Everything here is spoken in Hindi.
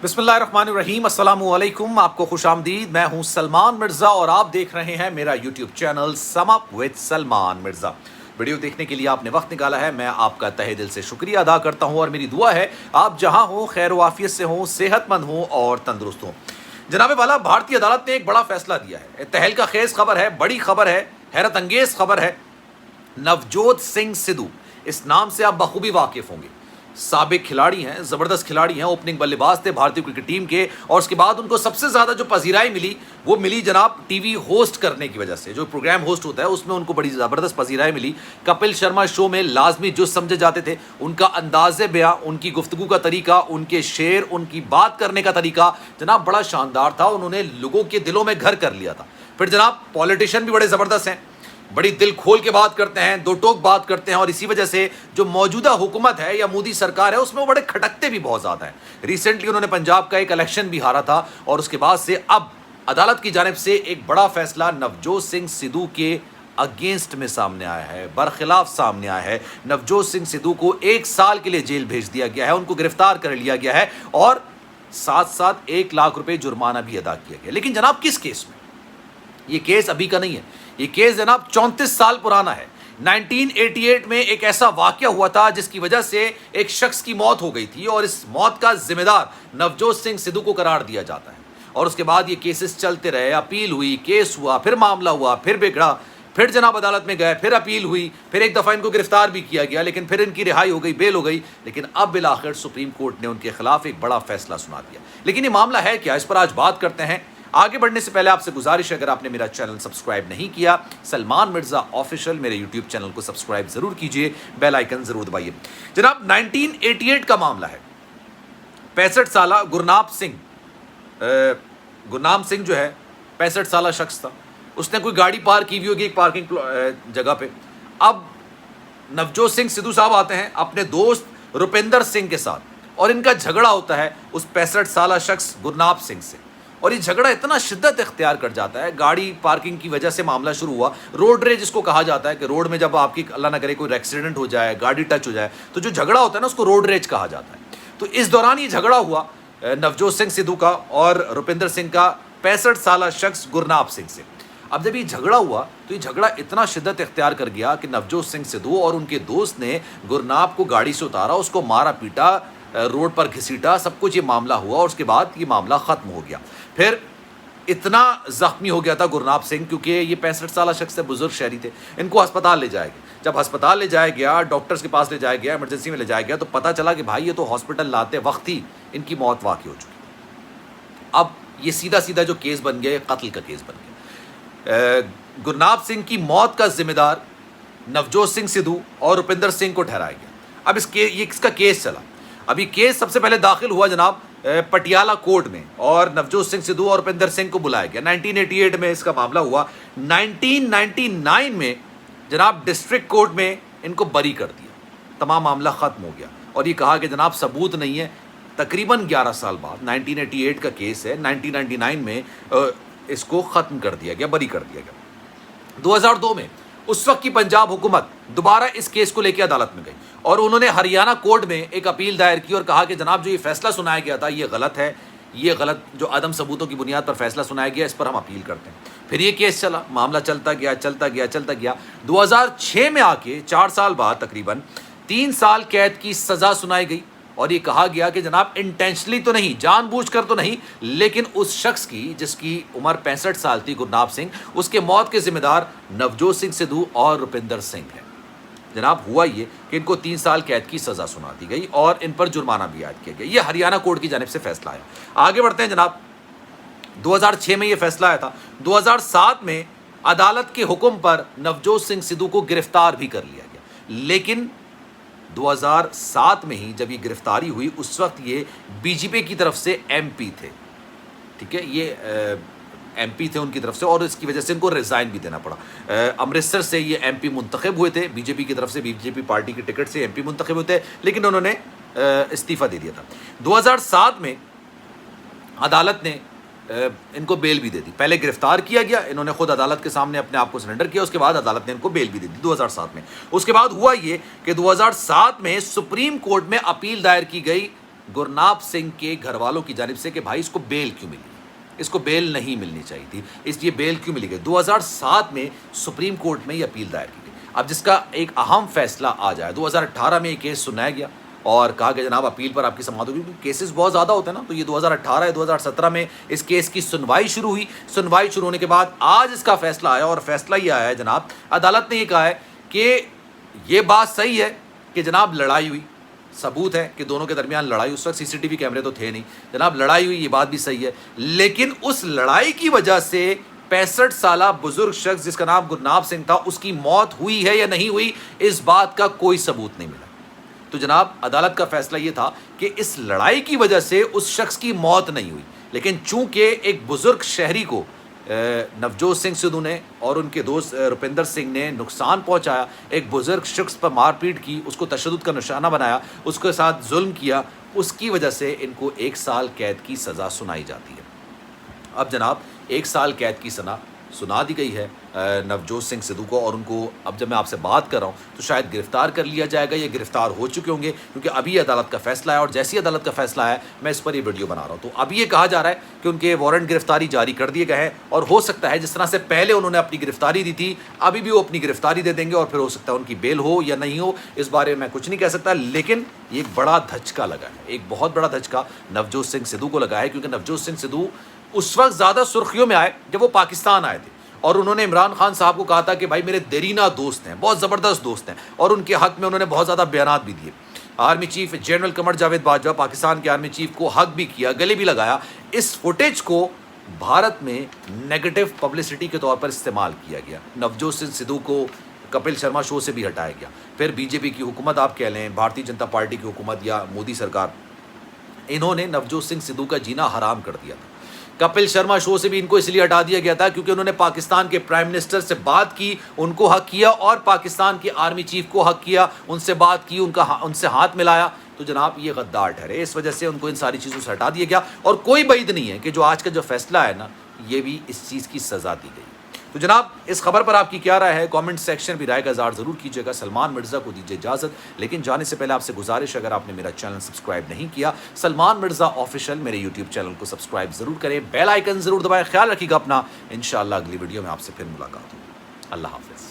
बिस्मिल्लाहिर्रहमानिर्रहीम, अस्सलामुअलैकुम। आपको खुशामदीद। मैं हूं सलमान मिर्ज़ा और आप देख रहे हैं मेरा YouTube channel sum up with Salman Mirza. Video देखने के लिए आपने वक्त निकाला है, मैं आपका तहे दिल से शुक्रिया अदा करता हूं और मेरी दुआ है आप जहां हो खैर वाफियत से हों, सेहतमंद हों और तंदुरुस्त हों। जनाब वाला, भारतीय अदालत ने एक बड़ा फैसला दिया है। तहलका खेज खबर है, बड़ी खबर है, हैरत अंगेज खबर है। नवजोत सिंह सिद्धू, इस नाम से आप बखूबी वाकिफ होंगे। साबिक खिलाड़ी हैं, ज़बरदस्त खिलाड़ी हैं, ओपनिंग बल्लेबाज थे भारतीय क्रिकेट टीम के। और उसके बाद उनको सबसे ज़्यादा जो पजीराई मिली वो मिली जनाब टीवी होस्ट करने की वजह से। जो प्रोग्राम होस्ट होता है उसमें उनको बड़ी ज़बरदस्त पजीराई मिली। कपिल शर्मा शो में लाजमी जुज़ समझे जाते थे। उनका अंदाज़े बयां, उनकी गुफ्तगू का तरीका, उनके शेर, उनकी बात करने का तरीका जनाब बड़ा शानदार था। उन्होंने लोगों के दिलों में घर कर लिया था। फिर जनाब पॉलिटिशियन भी बड़े ज़बरदस्त हैं, बड़ी दिल खोल के बात करते हैं, दो टोक बात करते हैं। और इसी वजह से जो मौजूदा हुकूमत है या मोदी सरकार है उसमें वो बड़े खटकते भी बहुत ज़्यादा हैं। रिसेंटली उन्होंने पंजाब का एक इलेक्शन भी हारा था और उसके बाद से अब अदालत की जानिब से एक बड़ा फैसला नवजोत सिंह सिद्धू के अगेंस्ट में सामने आया है, बरखिलाफ सामने आया है। नवजोत सिंह सिद्धू को 1 साल के लिए जेल भेज दिया गया है, उनको गिरफ्तार कर लिया गया है और साथ साथ 1 लाख रुपए जुर्माना भी अदा किया गया। लेकिन जनाब किस केस में? ये केस अभी का नहीं है, ये केस जनाब 34 साल पुराना है। 1988 में एक ऐसा वाकया हुआ था जिसकी वजह से एक शख्स की मौत हो गई थी और इस मौत का जिम्मेदार नवजोत सिंह सिद्धू को करार दिया जाता है। और उसके बाद ये केसेस चलते रहे, अपील हुई, केस हुआ, फिर मामला हुआ, फिर बिगड़ा, फिर जनाब अदालत में गए, फिर अपील हुई, फिर एक दफ़ा इनको गिरफ्तार भी किया गया, लेकिन फिर इनकी रिहाई हो गई, बेल हो गई। लेकिन अब बिल आखिर सुप्रीम कोर्ट ने उनके खिलाफ एक बड़ा फैसला सुना दिया। लेकिन ये मामला है क्या, इस पर आज बात करते हैं। आगे बढ़ने से पहले आपसे गुजारिश है, अगर आपने मेरा चैनल सब्सक्राइब नहीं किया, सलमान मिर्ज़ा ऑफिशियल मेरे यूट्यूब चैनल को सब्सक्राइब जरूर कीजिए, बेल आइकन जरूर दबाइए। जनाब 1988 का मामला है। 65 साल गुरनाम सिंह जो है 65 साल शख्स था। उसने कोई गाड़ी पार्क की हुई होगी एक पार्किंग जगह पे। अब नवजोत सिंह सिद्धू साहब आते हैं अपने दोस्त रुपिंदर सिंह के साथ और इनका झगड़ा होता है उस 65 साल शख्स गुरनाम सिंह से। और ये झगड़ा इतना शिद्दत इख्तियार कर जाता है, गाड़ी पार्किंग की वजह से मामला शुरू हुआ। रोड रेज जिसको कहा जाता है कि रोड में जब आपकी अल्लाह ना करे कोई एक्सीडेंट हो जाए, गाड़ी टच हो जाए, तो जो झगड़ा होता है ना उसको रोड रेज कहा जाता है। तो इस दौरान ये झगड़ा हुआ नवजोत सिंह सिद्धू का और रुपिंदर सिंह का 65 साल शख्स गुरनाम सिंह से। अब जब ये झगड़ा हुआ तो ये झगड़ा इतना शिद्दत इख्तियार कर गया कि नवजोत सिंह सिद्धू और उनके दोस्त ने गुरनाम को गाड़ी से उतारा, उसको मारा पीटा, रोड पर घसीटा, सब कुछ ये मामला हुआ और उसके बाद ये मामला ख़त्म हो गया। फिर इतना ज़ख्मी हो गया था गुरनाम सिंह, क्योंकि ये 65 साल शख्स से बुजुर्ग शहरी थे, इनको अस्पताल ले जाया गया। जब अस्पताल ले जाया गया, डॉक्टर्स के पास ले जाया गया, इमरजेंसी में ले जाया गया, तो पता चला कि भाई ये तो हॉस्पिटल लाते वक्त ही इनकी मौत वाक़ई हो चुकी। अब ये सीधा सीधा जो केस बन गया, कत्ल का केस बन गया। गुरनाम सिंह की मौत का जिम्मेदार नवजोत सिंह सिद्धू और रुपिंदर सिंह को ठहराया गया। अब इसका केस चला। अभी केस सबसे पहले दाखिल हुआ जनाब पटियाला कोर्ट में और नवजोत सिंह सिद्धू और रुपिंदर सिंह को बुलाया गया। 1988 में इसका मामला हुआ। 1999 में जनाब डिस्ट्रिक्ट कोर्ट में इनको बरी कर दिया, तमाम मामला ख़त्म हो गया और ये कहा कि जनाब सबूत नहीं है। तकरीबन 11 साल बाद 1988 का केस है, 1999 में इसको ख़त्म कर दिया गया, बरी कर दिया गया। 2002 में उस वक्त की पंजाब हुकूमत दोबारा इस केस को लेकर अदालत में गई और उन्होंने हरियाणा कोर्ट में एक अपील दायर की और कहा कि जनाब जो ये फैसला सुनाया गया था ये गलत है, ये गलत जो अदम सबूतों की बुनियाद पर फैसला सुनाया गया, इस पर हम अपील करते हैं। फिर ये केस चला, मामला चलता गया चलता गया चलता गया। 2006 में आके 4 साल बाद तकरीबन 3 साल कैद की सज़ा सुनाई गई और ये कहा गया कि जनाब इंटेंशनली तो नहीं, जानबूझकर तो नहीं, लेकिन उस शख्स की जिसकी उम्र 65 साल थी, गुरनाम सिंह, उसके मौत के जिम्मेदार नवजोत सिंह सिद्धू और रुपिंदर सिंह हैं। जनाब हुआ ये कि इनको 3 साल कैद की सज़ा सुना दी गई और इन पर जुर्माना भी आयद किया गया। ये हरियाणा कोर्ट की जानिब से फैसला आया। आगे बढ़ते हैं जनाब। 2006 में ये फैसला आया था। 2007 में अदालत के हुक्म पर नवजोत सिंह सिद्धू को गिरफ्तार भी कर लिया गया। लेकिन 2007 में ही जब ये गिरफ्तारी हुई उस वक्त ये बीजेपी की तरफ से एमपी थे, ठीक है, ये एमपी थे उनकी तरफ से और इसकी वजह से इनको रिज़ाइन भी देना पड़ा। अमृतसर से ये एमपी मुंतखब हुए थे, बीजेपी की तरफ से, बीजेपी पार्टी की टिकट से एमपी मुंतखब हुए थे, लेकिन उन्होंने इस्तीफ़ा दे दिया था। 2007 में अदालत ने इनको बेल भी दे दी। पहले गिरफ्तार किया गया, इन्होंने खुद अदालत के सामने अपने आप को सरेंडर किया, उसके बाद अदालत ने इनको बेल भी दे दी 2007 में। उसके बाद हुआ ये कि 2007 में सुप्रीम कोर्ट में अपील दायर की गई गुरनाम सिंह के घर वालों की जानिब से कि भाई इसको बेल क्यों मिली, इसको बेल नहीं मिलनी चाहिए थी, इसलिए बेल क्यों मिली गई। 2007 में सुप्रीम कोर्ट में ये अपील दायर की गई। अब जिसका एक अहम फैसला आ जाए, 2018 में ये केस सुनाया गया और कहा गया जनाब अपील पर आपकी समाअत होगी, क्योंकि केसेस बहुत ज़्यादा होते हैं ना, तो ये 2018 या 2017 में इस केस की सुनवाई शुरू हुई। सुनवाई शुरू होने के बाद आज इसका फैसला आया और फैसला ये आया है जनाब, अदालत ने ये कहा है कि ये बात सही है कि जनाब लड़ाई हुई, सबूत है कि दोनों के दरमियान लड़ाई, उस वक्त सीसीटीवी कैमरे तो थे नहीं, जनाब लड़ाई हुई, ये बात भी सही है, लेकिन उस लड़ाई की वजह से 65 साला बुजुर्ग शख्स जिसका नाम गुरनाम सिंह था, उसकी मौत हुई है या नहीं हुई, इस बात का कोई सबूत नहीं मिला। तो जनाब अदालत का फैसला ये था कि इस लड़ाई की वजह से उस शख्स की मौत नहीं हुई, लेकिन चूंकि एक बुजुर्ग शहरी को नवजोत सिंह सिद्धू ने और उनके दोस्त रुपिंदर सिंह ने नुकसान पहुंचाया, एक बुजुर्ग शख्स पर मारपीट की, उसको तशद्दुद का निशाना बनाया, उसके साथ जुल्म किया, उसकी वजह से इनको 1 साल कैद की सज़ा सुनाई जाती है। अब जनाब 1 साल कैद की सज़ा सुना दी गई है नवजोत सिंह सिद्धू को, और उनको अब जब मैं आपसे बात कर रहा हूँ तो शायद गिरफ्तार कर लिया जाएगा, ये गिरफ्तार हो चुके होंगे, क्योंकि अभी अदालत का फैसला है और जैसी अदालत का फैसला है मैं इस पर ये वीडियो बना रहा हूँ। तो अभी ये कहा जा रहा है कि उनके वारंट गिरफ्तारी जारी कर दिए गए हैं, और हो सकता है जिस तरह से पहले उन्होंने अपनी गिरफ्तारी दी थी, अभी भी वो अपनी गिरफ्तारी दे देंगे, और फिर हो सकता है उनकी बेल हो या नहीं हो, इस बारे में मैं कुछ नहीं कह सकता। लेकिन एक बड़ा धचका लगा है, एक बहुत बड़ा धचका नवजोत सिंह सिद्धू को लगा है, क्योंकि नवजोत सिंह सिद्धू उस वक्त ज़्यादा सुर्खियों में आए जब वो पाकिस्तान आए थे, और उन्होंने इमरान खान साहब को कहा था कि भाई मेरे देरीना दोस्त हैं, बहुत ज़बरदस्त दोस्त हैं, और उनके हक़ में उन्होंने बहुत ज़्यादा बयानात भी दिए। Army chief general Qamar Javed Bajwa, Pakistan के आर्मी चीफ को हक भी किया, गले भी लगाया। इस फुटेज को भारत में नेगेटिव पब्लिसिटी के तौर पर इस्तेमाल किया गया। नवजोत सिंह सिद्धू को कपिल शर्मा शो से भी हटाया गया, फिर बीजेपी की हुकूमत आप कह लें, भारतीय जनता पार्टी की हुकूमत या मोदी सरकार, इन्होंने नवजोत सिंह सिद्धू का जीना हराम कर दिया था। कपिल शर्मा शो से भी इनको इसलिए हटा दिया गया था क्योंकि उन्होंने पाकिस्तान के प्राइम मिनिस्टर से बात की, उनको हक किया, और पाकिस्तान के आर्मी चीफ को हक किया, उनसे बात की, उनसे हाथ मिलाया। तो जनाब ये गद्दार ठहरे, इस वजह से उनको इन सारी चीज़ों से हटा दिया गया, और कोई बैद नहीं है कि जो आज का जो फैसला है ना, ये भी इस चीज़ की सज़ा दी गई। तो जनाब इस खबर पर आपकी क्या राय है, कमेंट सेक्शन में राय का इज़हार ज़रूर कीजिएगा। सलमान मिर्ज़ा को दीजिए इजाज़त, लेकिन जाने से पहले आपसे गुजारिश, अगर आपने मेरा चैनल सब्सक्राइब नहीं किया, सलमान मिर्ज़ा ऑफिशियल मेरे यूट्यूब चैनल को सब्सक्राइब ज़रूर करें, बेल आइकन ज़रूर दबाएं। ख्याल रखिएगा अपना, इंशाअल्लाह अगली वीडियो में आपसे फिर मुलाकात होगी। अल्लाह हाफ़िज़।